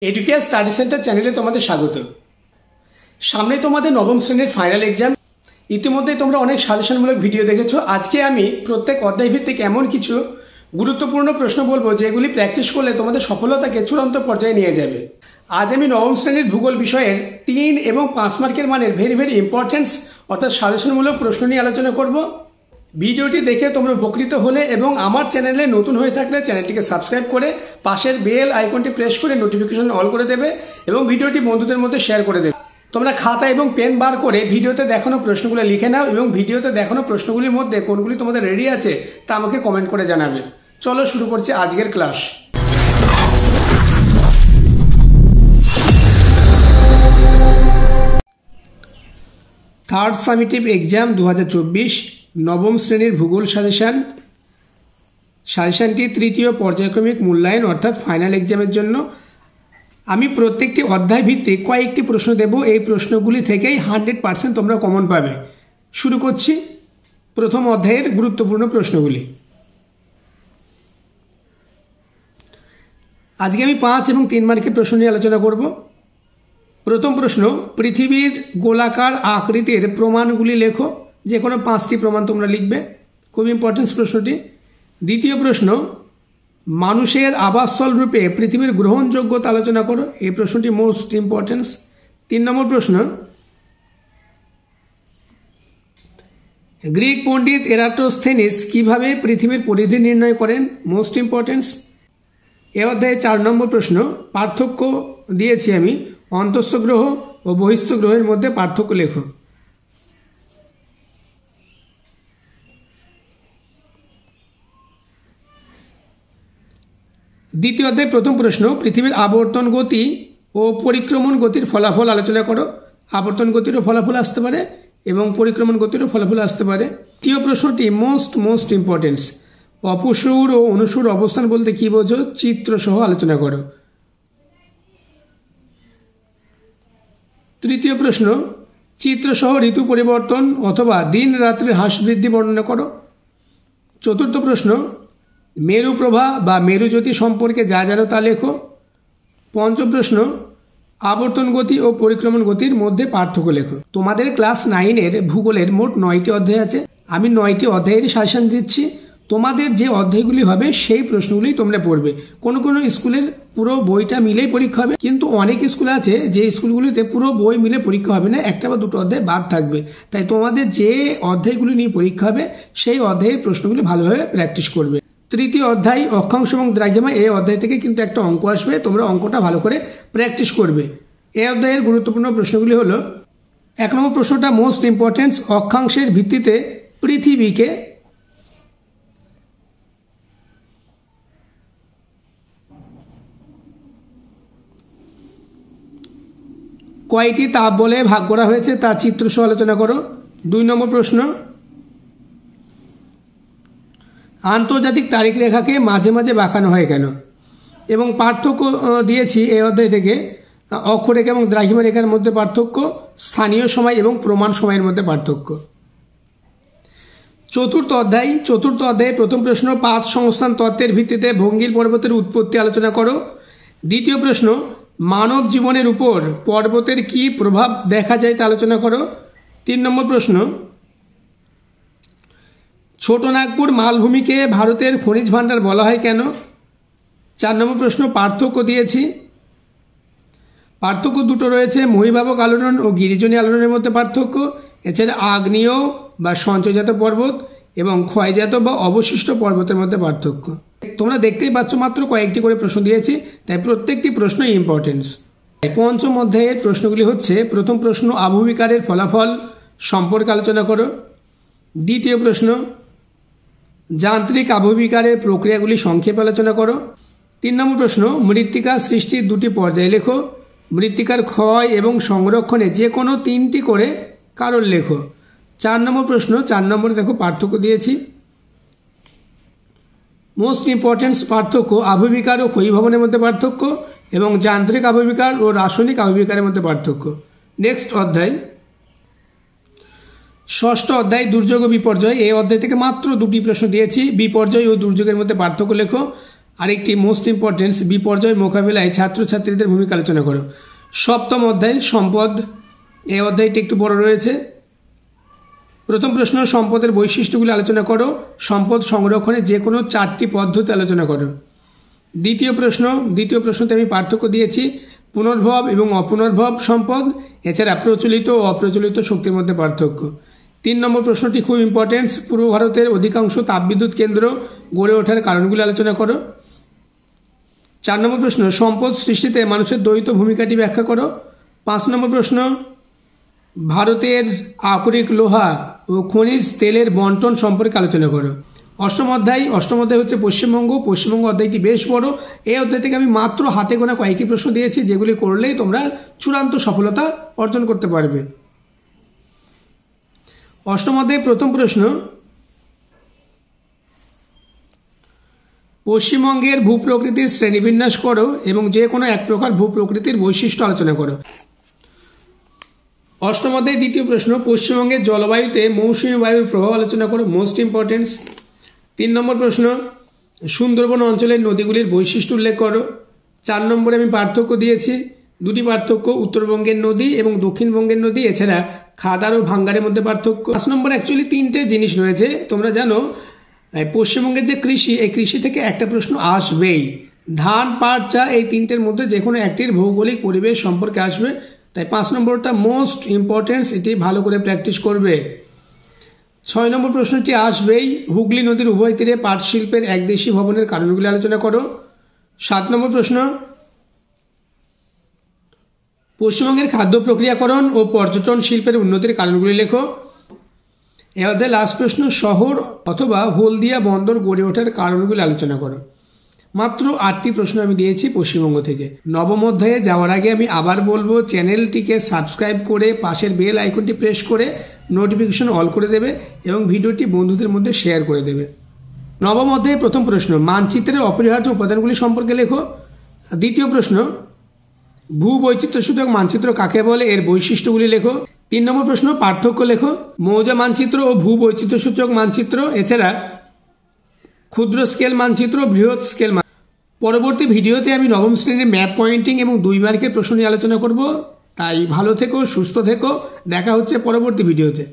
Educare study centre চ্যানেলে তোমাদের স্বাগত। সামনে তোমাদের নবম শ্রেণীর ফাইনাল এক্সাম। ইতিমধ্যে তোমরা অনেক সাজেশনমূলক ভিডিও দেখেছো। আজকে আমি প্রত্যেক অধ্যায় ভিত্তিক এমন কিছু গুরুত্বপূর্ণ প্রশ্ন বলবো যেগুলি প্র্যাকটিস করলে তোমাদের সফলতাকে চূড়ান্ত পর্যায়ে নিয়ে যাবে। আজ আমি নবম শ্রেণীর ভূগোল বিষয়ের 3 এবং 5 মার্কের মানের ভেরি ইম্পর্টেন্স অর্থাৎ সাজেশনমূলক প্রশ্ন নিয়ে আলোচনা করব। ভিডিওটি দেখে তোমরা উপকৃত হলে এবং আমার চ্যানেলে নতুন হয়ে থাকলে চ্যানেলটিকে সাবস্ক্রাইব করে পাশের বেল আইকনটি প্রেস করে নোটিফিকেশন অল করে দেবে এবং ভিডিওটি বন্ধুদের মধ্যে শেয়ার করে দেবে। তোমরা খাতা এবং পেন বার করে ভিডিওতে দেখানো প্রশ্নগুলো লিখে নাও এবং ভিডিওতে দেখানো প্রশ্নগুলির মধ্যে কোনগুলি তোমাদের রেডি আছে তা আমাকে কমেন্ট করে জানাবে। চলো শুরু করছি আজকের ক্লাস। থার্ড সামিটিভ এক্সাম 2024 নবম শ্রেণীর ভূগোল সাজেশনটি তৃতীয় পর্যায়ক্রমিক মূল্যায়ন অর্থাৎ ফাইনাল এক্সামের জন্য। আমি প্রত্যেকটি অধ্যায় ভিত্তিক কয়েকটি প্রশ্ন দেব। এই প্রশ্নগুলি থেকেই 100% তোমরা কমন পাবে। শুরু করছি প্রথম অধ্যায়ের গুরুত্বপূর্ণ প্রশ্নগুলি। আজকে আমি 5 এবং 3 মার্কের প্রশ্ন নিয়ে আলোচনা করব। প্রথম প্রশ্ন, পৃথিবীর গোলাকার আকৃতির প্রমাণগুলি লেখো। যে কোনো 5টি প্রমাণ তোমরা লিখবে, খুব ইম্পর্টেন্ট প্রশ্নটি। দ্বিতীয় প্রশ্ন, মানুষের আবাসস্থল রূপে পৃথিবীর গ্রহণযোগ্যতা আলোচনা করো। এই প্রশ্নটি মোস্ট ইম্পর্টেন্স। 3 নম্বর প্রশ্ন, গ্রিক পণ্ডিত এরাটোস্থেনিস কিভাবে পৃথিবীর পরিধি নির্ণয় করেন? Most importance. এ অধ্যায়ে 4 নম্বর প্রশ্ন, পার্থক্য দিয়েছি আমি, অন্তঃস্থ গ্রহ ও বহিস্থ গ্রহের মধ্যে পার্থক্য লেখো। দ্বিতীয় অধ্যায় প্রথম প্রশ্ন, পৃথিবীর আবর্তন গতি ও পরিক্রমণ গতির ফলাফল আলোচনা করো। আবর্তন গতিরও ফলাফল আসতে পারে এবং পরিক্রমণ গতিরও ফলাফল আসতে পারে। তৃতীয় প্রশ্নটি মোস্ট ইম্পর্টেন্স, অপসুর ও অনুসুর অবস্থান বলতে কি বোঝো? চিত্র সহ আলোচনা করো। তৃতীয় প্রশ্ন, চিত্র সহ ঋতু পরিবর্তন অথবা দিন রাত্রির হ্রাস বৃদ্ধি বর্ণনা করো। চতুর্থ প্রশ্ন, মেরু প্রভা বা মেরুজ্যোতি সম্পর্কে যা জানো তা লেখো। পঞ্চম প্রশ্ন, আবর্তন গতি ও পরিক্রমণ গতির মধ্যে পার্থক্য লেখো। তোমাদের ক্লাস 9-এর ভূগোলের মোট 9টি অধ্যায় আছে। আমি 9টি অধ্যায়েরই সাজেশন দিচ্ছি। তোমাদের যে অধ্যায়গুলি হবে সেই প্রশ্নগুলি তোমরা পড়বে। কোনো স্কুলের পুরো বইটা মিলেই পরীক্ষা হবে, কিন্তু অনেক স্কুল আছে যে স্কুলগুলিতে পুরো বই মিলে পরীক্ষা হবে না, একটা বা দুটো অধ্যায় বাদ থাকবে। তাই তোমাদের যে অধ্যায়গুলি নিয়ে পরীক্ষা হবে সেই অধ্যায়ের প্রশ্নগুলি ভালোভাবে প্র্যাকটিস করবে। তৃতীয় অধ্যায় অক্ষাংশ এবং দ্রাঘিমা, এই অধ্যায় থেকে কিন্তু একটা অঙ্ক আসবে, তোমরা অঙ্কটা ভালো করে প্র্যাকটিস করবে। এই অধ্যায়ের গুরুত্বপূর্ণ প্রশ্নগুলি হলো, 1 নম্বর প্রশ্নটা মোস্ট ইম্পর্টেন্স, অক্ষাংশের ভিত্তিতে পৃথিবীকে কয়টি তাপ বলে ভাগ করা হয়েছে তা চিত্র সহ আলোচনা করো। 2 নম্বর প্রশ্ন, আন্তর্জাতিক তারিখ রেখাকে মাঝে মাঝে বাঁকানো হয় কেন? এবং পার্থক্য দিয়েছি এই অধ্যায় থেকে, অক্ষরেখা এবং দ্রাঘিমা রেখার মধ্যে পার্থক্য, স্থানীয় সময় এবং প্রমাণ সময়ের মধ্যে পার্থক্য। চতুর্থ অধ্যায়ে প্রথম প্রশ্ন, 5 সংস্থান তত্ত্বের ভিত্তিতে ভঙ্গিল পর্বতের উৎপত্তি আলোচনা করো। দ্বিতীয় প্রশ্ন, মানব জীবনের উপর পর্বতের কি প্রভাব দেখা যায় তা আলোচনা করো। 3 নম্বর প্রশ্ন, ছোট নাগপুর মালভূমিকে ভারতের খনিজ ভাণ্ডার বলা হয় কেন? 4 নম্বর প্রশ্ন, পার্থক্য দিয়েছি। পার্থক্য দুটো রয়েছে, মহীভাবক আলোড়ন ও গিরিজনী আলোড়নের মধ্যে পার্থক্য, এছাড়া আগ্নেয় বা সঞ্চয়জাত পর্বত এবং ক্ষয়জাত বা অবশিষ্ট পর্বতের মধ্যে পার্থক্য। তোমরা দেখতেই পাচ্ছ মাত্র কয়েকটি করে প্রশ্ন দিয়েছি, তাই প্রত্যেকটি প্রশ্ন ইম্পর্টেন্স। পঞ্চম অধ্যায়ের প্রশ্নগুলি হচ্ছে, প্রথম প্রশ্ন, আবহবিকারের ফলাফল সম্পর্কে আলোচনা করো। দ্বিতীয় প্রশ্ন, যান্ত্রিক আবহবিকারের প্রক্রিয়াগুলি সংক্ষেপে আলোচনা করো। 3 নম্বর প্রশ্ন, মৃত্তিকা সৃষ্টির 2টি পর্যায় লেখো। মৃত্তিকার ক্ষয় এবং সংরক্ষণে যে কোনো 3টি করে কারণ লেখো। 4 নম্বর প্রশ্ন, 4 নম্বরে দেখো পার্থক্য দিয়েছি। মোস্ট ইম্পর্টেন্স পার্থক্য, আবহবিকার ও ক্ষয়ীভবনের মধ্যে পার্থক্য এবং যান্ত্রিক আবহবিকার ও রাসায়নিক আবহবিকারের মধ্যে পার্থক্য। নেক্সট অধ্যায়, ষষ্ঠ অধ্যায় দুর্যোগ ও বিপর্যয়। এই অধ্যায় থেকে মাত্র 2টি প্রশ্ন দিয়েছি। বিপর্যয় ও দুর্যোগের মধ্যে পার্থক্য লেখো। আরেকটি মোস্ট ইম্পর্টেন্স বিপর্যয় মোকাবিলায় ছাত্রছাত্রীদের ভূমিকা আলোচনা করো। সপ্তম অধ্যায় সম্পদ, এই অধ্যায়টি একটু বড় রয়েছে। প্রথম প্রশ্ন সম্পদের বৈশিষ্ট্যগুলি আলোচনা করো। সম্পদ সংরক্ষণে যে কোনো 4টি পদ্ধতি আলোচনা করো। দ্বিতীয় প্রশ্নতে আমি পার্থক্য দিয়েছি পুনর্ভব এবং অপুনর্ভব সম্পদ, এছাড়া প্রচলিত ও অপ্রচলিত শক্তির মধ্যে পার্থক্য। 3 নম্বর প্রশ্নটি খুব ইম্পর্টেন্স, পূর্ব ভারতের অধিকাংশ তাপবিদ্যুৎ কেন্দ্র গড়ে ওঠার কারণগুলি আলোচনা করো। 4 নম্বর প্রশ্ন সম্পদ সৃষ্টিতে মানুষের দ্বৈত ভূমিকাটি ব্যাখ্যা করো। 5 নম্বর প্রশ্ন ভারতের আকরিক লোহা ও খনিজ তেলের বন্টন সম্পর্কে আলোচনা করো। অষ্টম অধ্যায় হচ্ছে পশ্চিমবঙ্গ অধ্যায়টি বেশ বড়। এই অধ্যায় থেকে আমি মাত্র হাতে গোনা কয়েকটি প্রশ্ন দিয়েছি, যেগুলি করলেই তোমরা চূড়ান্ত সফলতা অর্জন করতে পারবে। অষ্টম অধ্যায় প্রথম প্রশ্ন পশ্চিমবঙ্গের ভূপ্রকৃতির শ্রেণীবিন্যাস করো এবং যে কোনো এক প্রকার ভূপ্রকৃতির বৈশিষ্ট্য আলোচনা করো। অষ্টম অধ্যায় দ্বিতীয় প্রশ্ন পশ্চিমবঙ্গের জলবায়ুতে মৌসুমী বায়ুর প্রভাব আলোচনা করো, মোস্ট ইম্পর্টেন্স। 3 নম্বর প্রশ্ন সুন্দরবন অঞ্চলের নদীগুলির বৈশিষ্ট্য উল্লেখ করো। 4 নম্বরে আমি পার্থক্য দিয়েছি, 2টি পার্থক্য উত্তরবঙ্গের নদী এবং দক্ষিণবঙ্গের নদী, এছাড়া খাদার ও ভাঙ্গারের মধ্যে পার্থক্য। 5 নম্বর অ্যাকচুয়ালি 3টে জিনিস রয়েছে। তোমরা জানো পশ্চিমবঙ্গের যে কৃষি, এই কৃষি থেকে একটা প্রশ্ন আসবেই। ধান, পাট, চা, এই 3টের মধ্যে যে কোনো একটির ভৌগোলিক পরিবেশ সম্পর্কে আসবে, তাই 5 নম্বরটা মোস্ট ইম্পর্টেন্স, এটি ভালো করে প্র্যাকটিস করবে। 6 নম্বর প্রশ্নটি আসবেই, হুগলি নদীর উভয় তীরে পাট শিল্পের একদেশী ভবনের কারণগুলি আলোচনা করো। 7 নম্বর প্রশ্ন পশ্চিমবঙ্গের খাদ্য প্রক্রিয়াকরণ ও পর্যটন শিল্পের উন্নতির কারণগুলি লেখো। এ অধ্যায়ে লাস্ট প্রশ্ন শহর অথবা হলদিয়া বন্দর গড়ে ওঠার কারণগুলি আলোচনা করো। মাত্র 8টি প্রশ্ন আমি দিয়েছি পশ্চিমবঙ্গ থেকে। নবম অধ্যায়ে যাওয়ার আগে আমি আবার বলবো, চ্যানেলটিকে সাবস্ক্রাইব করে পাশের বেল আইকনটি প্রেস করে নোটিফিকেশন অল করে দেবে এবং ভিডিওটি বন্ধুদের মধ্যে শেয়ার করে দেবে। নবম অধ্যায়ে প্রথম প্রশ্ন মানচিত্রের অপরিহার্য উপাদানগুলি সম্পর্কে লেখো। দ্বিতীয় প্রশ্ন ভূবৈচিত্র্যসূচক মানচিত্র কাকে বলে, এর বৈশিষ্ট্যগুলি লেখো। 3 নম্বর প্রশ্ন পার্থক্য লেখো মৌজা মানচিত্র ও ভূবৈচিত্র্যসূচক মানচিত্র, এছাড়া ক্ষুদ্র স্কেল মানচিত্র, বৃহৎ স্কেল। পরবর্তী ভিডিওতে আমি নবম শ্রেণীর ম্যাপ পয়েন্টিং এবং 2 মার্কের প্রশ্ন নিয়ে আলোচনা করব। তাই ভালো থেকো, সুস্থ থেকো, দেখা হচ্ছে পরবর্তী ভিডিওতে।